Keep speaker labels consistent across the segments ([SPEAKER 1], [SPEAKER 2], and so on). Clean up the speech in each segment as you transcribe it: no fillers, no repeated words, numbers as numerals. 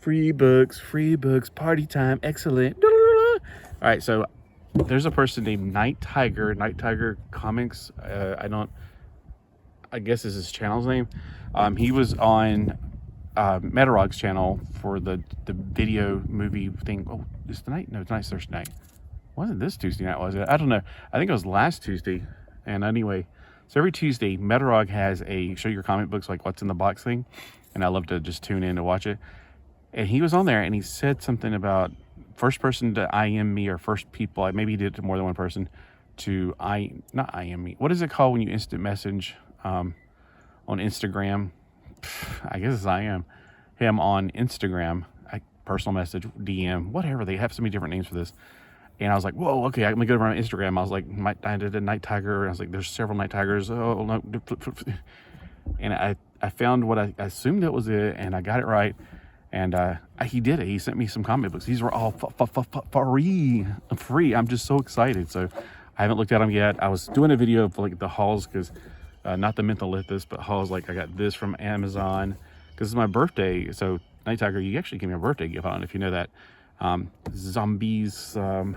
[SPEAKER 1] Free books, party time, excellent. All right, so there's a person named Night Tiger Comics. I guess is his channel's name. He was on Metarog's channel for the video movie thing. Oh, it's tonight? No, tonight's Thursday night. Wasn't this Tuesday night, was it? I don't know. I think it was last Tuesday. And anyway, so every Tuesday, Metarog has a show your comic books, like what's in the box thing. And I love to just tune in to watch it. And he was on there and he said something about first person to IM me, or first people, maybe he did it to more than one person, to not IM me. What is it called when you instant message on Instagram? I guess it's IM him on Instagram, personal message, DM, whatever. They have so many different names for this. And I was like, whoa, okay, I'm gonna go over on Instagram. I was like, I did a Night Tiger. I was like, there's several Night Tigers. Oh no. And I found what I assumed that was it, and I got it right. And he did it. He sent me some comic books. These were all free. I'm just so excited. So I haven't looked at them yet. I was doing a video of like the hauls, because not the mental this, but hauls. Like I got this from Amazon because it's my birthday. So Night Tiger, you actually gave me a birthday gift. I don't know if you know that. Zombies, the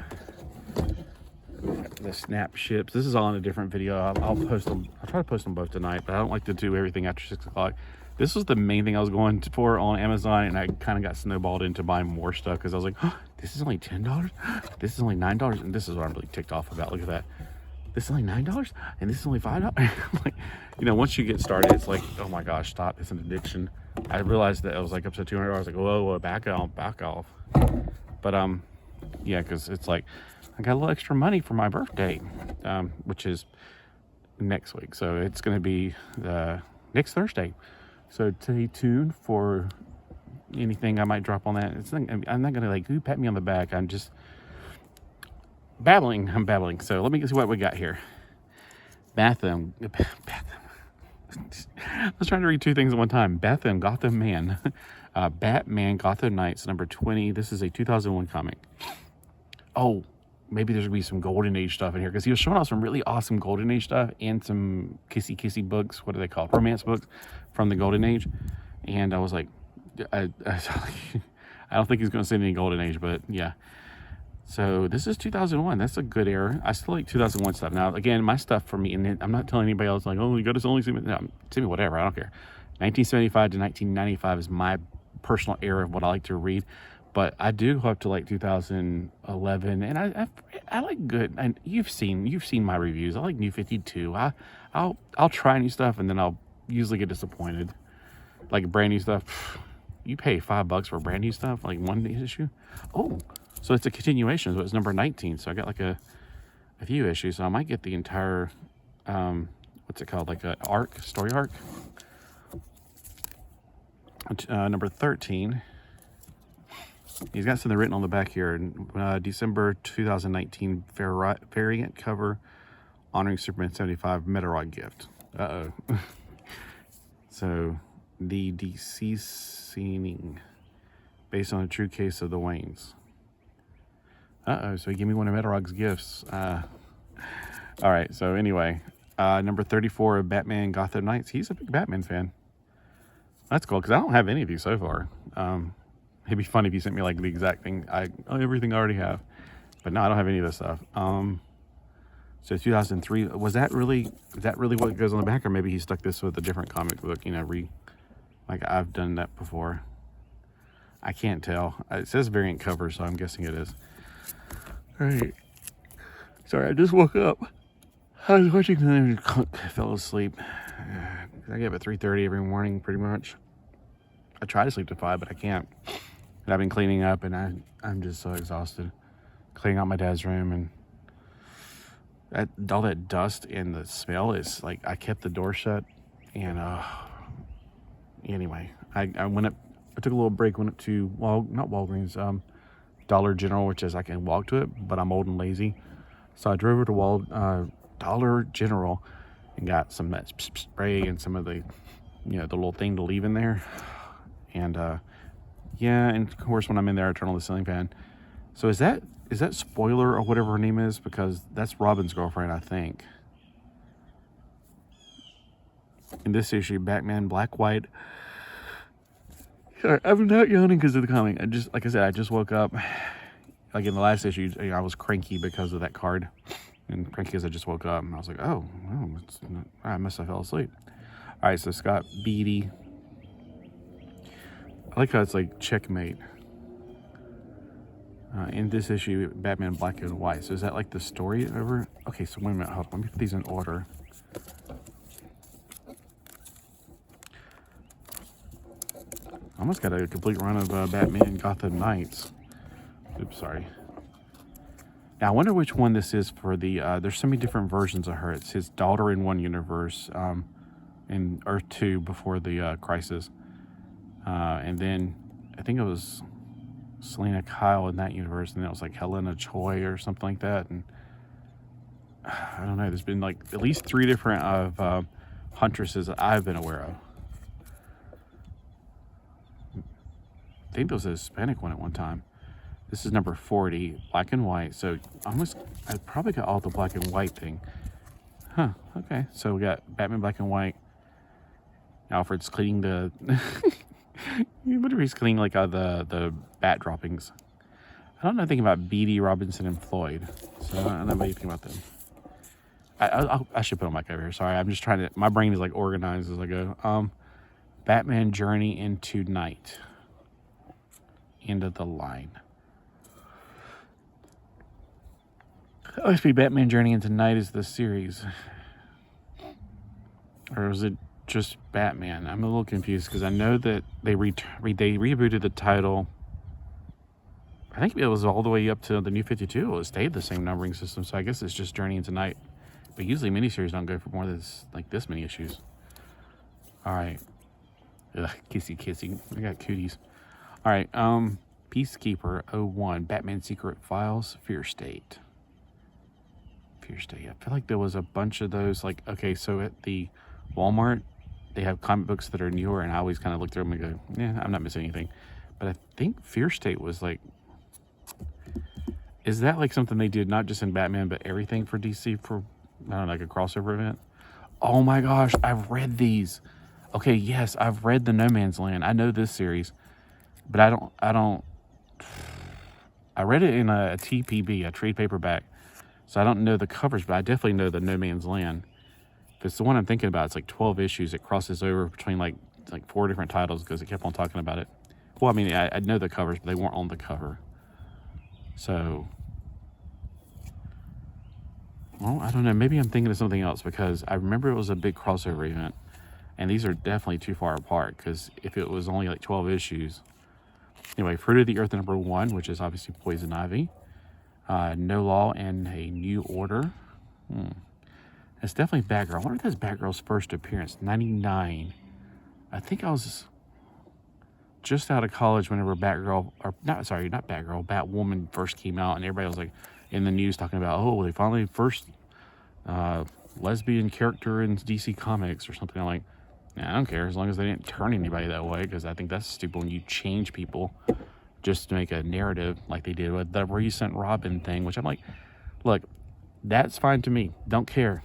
[SPEAKER 1] snap ships. This is all in a different video. I'll post them. I'll try to post them both tonight, but I don't like to do everything after 6 o'clock. This was the main thing I was going for on Amazon, and I kind of got snowballed into buying more stuff because I was like, oh, this is only $10? This is only $9? And this is what I'm really ticked off about. Look at that. This is only $9? And this is only $5? Like, you know, once you get started, it's like, oh my gosh, stop. It's an addiction. I realized that it was like up to $200. I was like, whoa, back off. But, yeah, because it's like, I got a little extra money for my birthday, which is next week. So it's going to be next Thursday. So stay tuned for anything I might drop on that. I'm not going to like, ooh, pat me on the back. I'm just babbling. I'm babbling. So let me see what we got here. Batham. I was trying to read two things at one time. Batham, Gotham Man. Batman, Gotham Knights, number 20. This is a 2001 comic. Oh, maybe there's going to be some Golden Age stuff in here, because he was showing off some really awesome Golden Age stuff and some kissy books. What do they call it? Romance books from the Golden Age. And I was like, I don't think he's going to send any Golden Age, but yeah. So this is 2001. That's a good era. I still like 2001 stuff. Now, again, my stuff for me, and I'm not telling anybody else like, oh, you got to only send me. No, send me whatever. I don't care. 1975 to 1995 is my personal era of what I like to read. But I do go up to like 2011, and I like good. And you've seen my reviews. I like New 52. I'll try new stuff, and then I'll usually get disappointed. Like brand new stuff, you pay $5 for brand new stuff, like one issue. Oh, so it's a continuation. So it's number 19. So I got like a few issues. So I might get the entire what's it called? Like a story arc. Number 13. He's got something written on the back here. December 2019 variant cover honoring Superman 75 Metarog gift. So, the deceasing based on a true case of the Waynes. So he gave me one of Metarog's gifts. All right, so anyway, number 34 of Batman Gotham Knights. He's a big Batman fan. That's cool, because I don't have any of these so far. It'd be fun if you sent me like the exact thing. Everything I already have, but no, I don't have any of this stuff. So 2003, is that really what goes on the back, or maybe he stuck this with a different comic book? You know, like I've done that before. I can't tell. It says variant cover, so I'm guessing it is. All right. Sorry, I just woke up. I was watching and I fell asleep. I get up at 3:30 every morning, pretty much. I try to sleep to 5, but I can't. And I've been cleaning up, and I'm just so exhausted. Cleaning out my dad's room, and all that dust and the smell is like, I kept the door shut, and anyway, I went up. I took a little break. Went up to not Walgreens, Dollar General, which is I can walk to it, but I'm old and lazy, so I drove over to Dollar General and got some of that spray and some of the, the little thing to leave in there. And yeah, and of course when I'm in there I turn on the ceiling fan. So is that Spoiler or whatever her name is? Because that's Robin's girlfriend, I think. In this issue, Batman Black White Sorry, I'm not yawning because of the comic. Like I said, I just woke up. Like in the last issue, I was cranky because of that card. And cranky as I just woke up. And I was like, oh, well, I must have fell asleep. All right, so Scott Beatty. I like how it's like checkmate. In this issue, Batman Black and White. So is that like the story over? Okay, so wait a minute. Hold on. Let me put these in order. I almost got a complete run of Batman Gotham Knights. Oops, sorry. Now, I wonder which one this is for the... there's so many different versions of her. It's his daughter in one universe, in Earth 2 before the crisis. And then I think it was Selena Kyle in that universe, and then it was like Helena Choi or something like that. And I don't know, there's been like at least 3 different of Huntresses that I've been aware of. I think there was a Hispanic one at one time. This is number 40, black and white. So I probably got all the black and white thing. Huh, okay. So we got Batman Black and White. Alfred's cleaning the... Whatever he's cleaning like the bat droppings. I don't know anything about Beatty, Robinson, and Floyd. So I don't know what you think about them. I should put them back over here. Sorry, I'm just trying to... My brain is like organized as I go. Batman Journey into Night. End of the line. That must be Batman Journey into Night is the series. Or is it just Batman? I'm a little confused because I know that they rebooted the title. I think it was all the way up to the New 52. It stayed the same numbering system, so I guess it's just Journey into Night. But usually miniseries don't go for more than this many issues. All right. Ugh, kissy kissy. I got cooties. All right. Peacekeeper 01, Batman Secret Files, Fear State. Fear State. I feel like there was a bunch of those. Like, okay, so at the Walmart, they have comic books that are newer, and I always kind of look through them and go, yeah, I'm not missing anything. But I think Fear State was like, is that like something they did not just in Batman, but everything for DC for, I don't know, like a crossover event? Oh my gosh, I've read these. Okay, yes, I've read the No Man's Land. I know this series, but I read it in a TPB, a trade paperback. So I don't know the covers, but I definitely know the No Man's Land. If it's the one I'm thinking about, it's like 12 issues. It crosses over between like 4 different titles because it kept on talking about it. Well, I mean, I know the covers, but they weren't on the cover. So, well, I don't know. Maybe I'm thinking of something else because I remember it was a big crossover event. And these are definitely too far apart because if it was only like 12 issues. Anyway, Fruit of the Earth number 1, which is obviously Poison Ivy. No Law and a New Order. It's definitely Batgirl. I wonder if that's Batgirl's first appearance. 99. I think I was just out of college whenever Batgirl, or not Batgirl, Batwoman first came out, and everybody was like in the news talking about, oh, they finally first lesbian character in DC Comics or something. I'm like, nah, I don't care as long as they didn't turn anybody that way, because I think that's stupid when you change people just to make a narrative like they did with the recent Robin thing, which I'm like, look, that's fine to me. Don't care,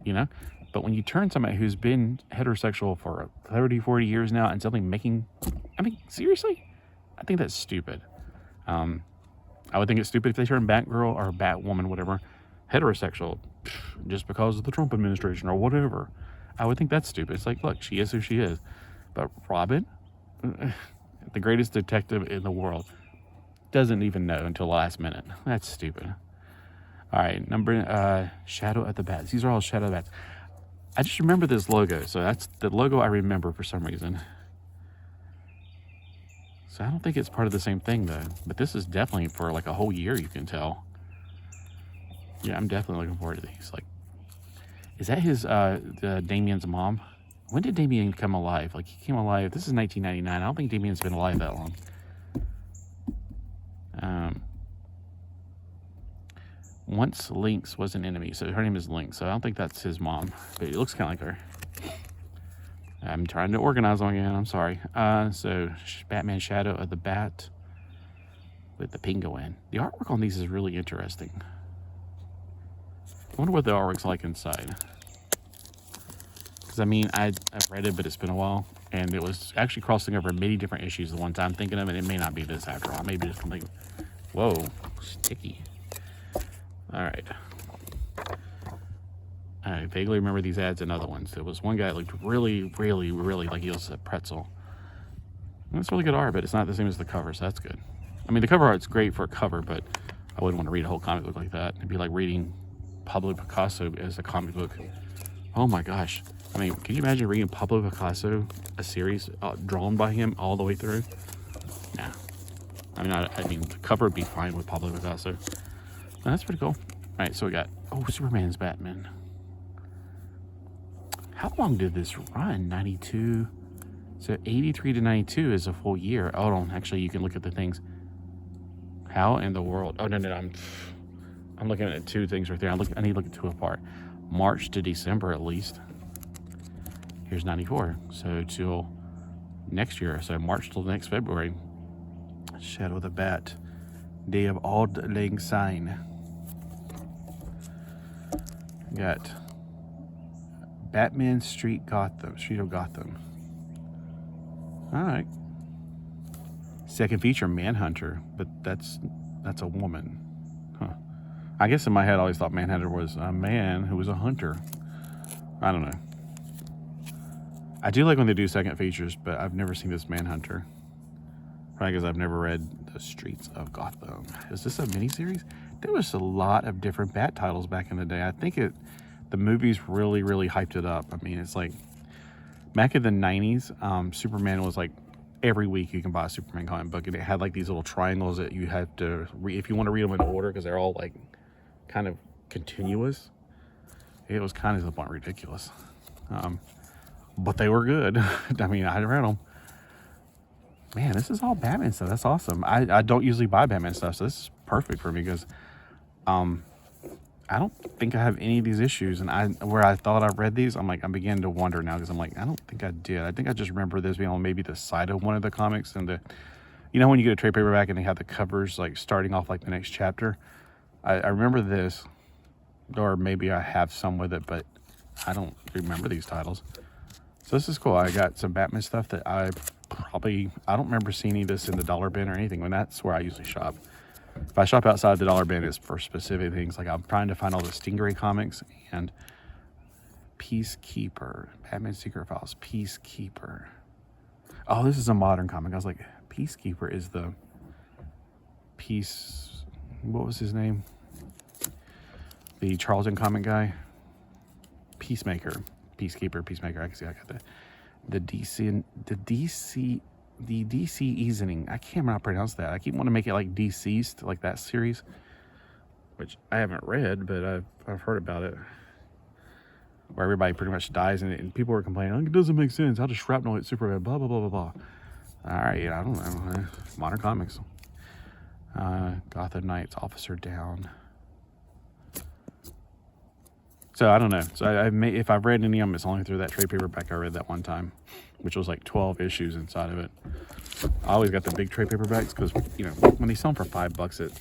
[SPEAKER 1] you know? But when you turn somebody who's been heterosexual for 30, 40 years now and suddenly making, I mean, seriously? I think that's stupid. I would think it's stupid if they turn Batgirl or Batwoman, whatever, heterosexual just because of the Trump administration or whatever. I would think that's stupid. It's like, look, she is who she is. But Robin, the greatest detective in the world, doesn't even know until the last minute. That's stupid. All right, Shadow of the Bats. These are all Shadow of the Bats. I just remember this logo, so that's the logo I remember for some reason. So I don't think it's part of the same thing though, but this is definitely for like a whole year, you can tell. Yeah, I'm definitely looking forward to these. Like, is that his Damien's mom? When did Damien come alive? Like, he came alive, this is 1999. I don't think Damien's been alive that long. Once Lynx was an enemy, so her name is Lynx, so I don't think that's his mom, but it looks kind of like her. I'm trying to organize them again, I'm sorry. So Batman Shadow of the Bat with the penguin. The artwork on these is really interesting. I wonder what the artwork's like inside. Because I mean, I've read it, but it's been a while. And it was actually crossing over many different issues the one time thinking of it. It may not be this after all. Maybe just something. Whoa, sticky. All right. I vaguely remember these ads and other ones. There was one guy that looked really, really, really like he was a pretzel. And it's really good art, but it's not the same as the cover, so that's good. I mean, the cover art's great for a cover, but I wouldn't want to read a whole comic book like that. It'd be like reading Pablo Picasso as a comic book. Oh my gosh. I mean, can you imagine reading Pablo Picasso, a series drawn by him all the way through? Nah. I mean, the cover would be fine with Pablo Picasso. No, that's pretty cool. All right, so we got, Superman's Batman. How long did this run? 92. So 83 to 92 is a full year. Hold on, actually, you can look at the things. How in the world? Oh, no, I'm looking at two things right there. I need to look at two apart. March to December at least. Here's 94. So till next year. So March till next February. Shadow of the Bat. Day of Auld Lang Syne. Got Batman Street of Gotham. All right. Second feature, Manhunter, but that's a woman. Huh. I guess in my head I always thought Manhunter was a man who was a hunter. I don't know. I do like when they do second features, but I've never seen this Manhunter. Probably because I've never read The Streets of Gotham. Is this a miniseries? There was a lot of different Bat titles back in the day. I think the movies really, really hyped it up. I mean, it's like back in the 90s, Superman was like every week you can buy a Superman comic book, and it had like these little triangles that you had to read if you want to read them in order because they're all like kind of continuous. It was kind of to the point ridiculous. But they were good. I mean, I read them. Man, this is all Batman stuff. That's awesome. I don't usually buy Batman stuff, so this is perfect for me because I don't think I have any of these issues. And where I thought I read these, I'm beginning to wonder now because I'm like, I don't think I did. I think I just remember this being on maybe the side of one of the comics. And when you get a trade paperback and they have the covers like starting off like the next chapter. I remember this, or maybe I have some with it, but I don't remember these titles. So this is cool. I got some Batman stuff that I don't remember seeing any of this in the dollar bin or anything, and that's where I usually shop. If I shop outside the dollar bin, it's for specific things. Like I'm trying to find all the Stingray comics and Peacekeeper, Batman Secret Files, Peacekeeper. Oh, this is a modern comic. I was like, Peacekeeper is the what was his name? The Charlton comic guy? Peacemaker. Peacekeeper, Peacemaker. I can see I got the DC easing. I can't remember how to pronounce that. I keep wanting to make it like Deceased, like that series, which I haven't read, but I've heard about it, where everybody pretty much dies in it, and people were complaining, oh, it doesn't make sense. How does shrapnel hit Superman? Blah blah blah blah blah. All right, I don't know. Modern comics. Gotham Knights, Officer Down. So I don't know. So if I've read any of them, it's only through that trade paperback I read that one time, which was like 12 issues inside of it. I always got the big trade paperbacks because when they sell them for $5 at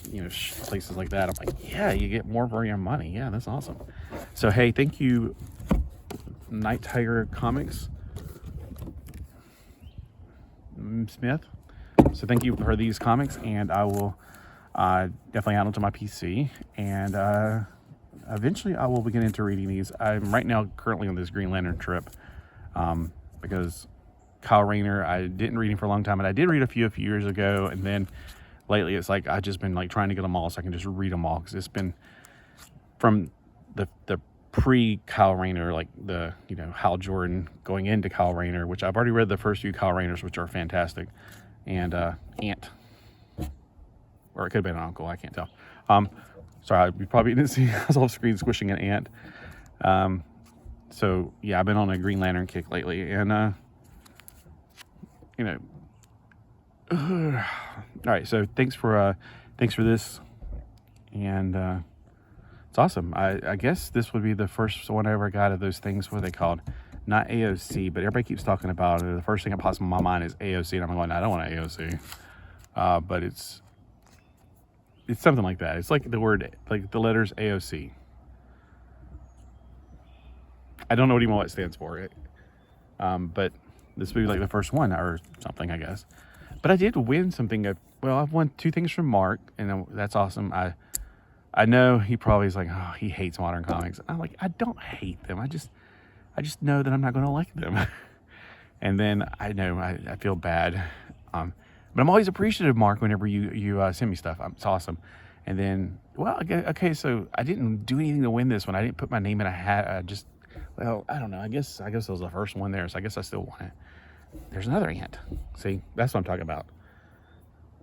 [SPEAKER 1] places like that, I'm like, yeah, you get more for your money. Yeah, that's awesome. So hey, thank you, Night Tiger Comics Smith. So thank you for these comics, and I will definitely add them to my PC, and eventually I will begin into reading these. I'm right now currently on this Green Lantern trip because Kyle Rayner, I didn't read him for a long time, and I did read a few years ago, and then lately it's like I've just been like trying to get them all so I can just read them all, because it's been from the pre-Kyle Rayner, like the Hal Jordan going into Kyle Rayner, which I've already read the first few Kyle Rayners, which are fantastic, and Ant, or it could have been an uncle, I can't tell. Sorry, you probably didn't see us off screen squishing an ant. So yeah, I've been on a Green Lantern kick lately, and all right. So thanks for this, and it's awesome. I guess this would be the first one I ever got of those things. What are they called? Not AOC, but everybody keeps talking about it. The first thing that pops in my mind is AOC, and I'm going, I don't want AOC, but it's something like that. It's like the word, like the letters AOC. I don't know what it stands for. But This would be like the first one or something, I guess. But I did win something. I've won 2 things from Mark, and that's awesome. I know he probably is like, oh, he hates modern comics. I'm like, I don't hate them. I just know that I'm not going to like them. And then I know I feel bad. But I'm always appreciative, Mark, whenever you send me stuff. It's awesome. And then, okay, so I didn't do anything to win this one. I didn't put my name in a hat. I don't know. I guess it was the first one there, so I guess I still won it. There's another ant. See, that's what I'm talking about.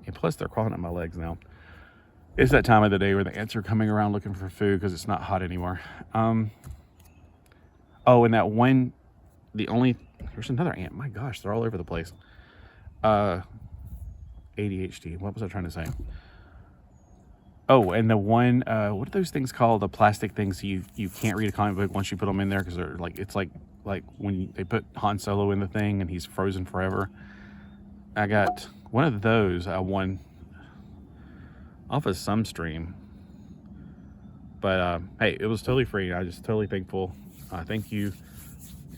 [SPEAKER 1] And plus, they're crawling up my legs now. It's that time of the day where the ants are coming around looking for food because it's not hot anymore. And that one, there's another ant. My gosh, they're all over the place. ADHD. What was I trying to say? Oh, and the one, what are those things called? The plastic things you can't read a comic book once you put them in there because they're like, it's like when they put Han Solo in the thing and he's frozen forever. I got one of those. I won off of some stream. But hey, it was totally free. I just totally thankful. Thank you,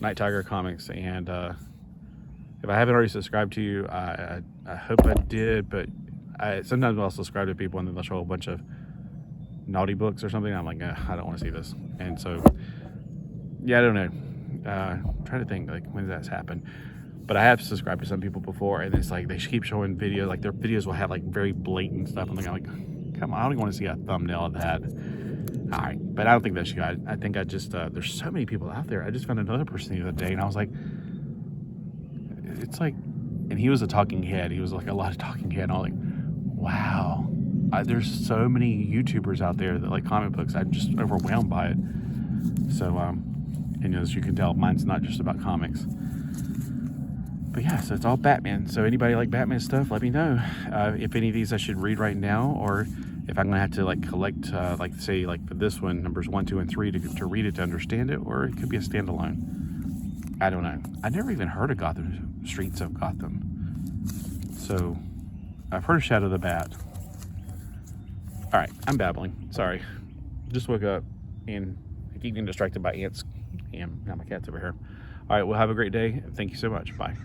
[SPEAKER 1] Night Tiger Comics. And if I haven't already subscribed to you, I hope I did, but sometimes I'll subscribe to people and then they'll show a bunch of naughty books or something. I'm like, I don't want to see this. And so, yeah, I don't know. I'm trying to think like when that's happened. But I have subscribed to some people before, and it's like they keep showing videos. Like their videos will have like very blatant stuff. I'm like, come on, I don't even want to see a thumbnail of that. All right, but I don't think that's you. I think I just there's so many people out there. I just found another person the other day, and I was like, it's like, and he was a talking head. He was like a lot of talking head. And I was like, wow, there's so many YouTubers out there that like comic books. I'm just overwhelmed by it. So, and as you can tell, mine's not just about comics. But yeah, so it's all Batman. So anybody like Batman stuff, let me know if any of these I should read right now, or if I'm gonna have to like collect, like say like for this one, numbers 1, 2, and 3 to read it to understand it, or it could be a standalone. I don't know. I never even heard of Gotham, Streets of Gotham. So I've heard of Shadow the Bat. All right, I'm babbling. Sorry. Just woke up and I keep getting distracted by ants. And now my cat's over here. All right, well, have a great day. Thank you so much. Bye.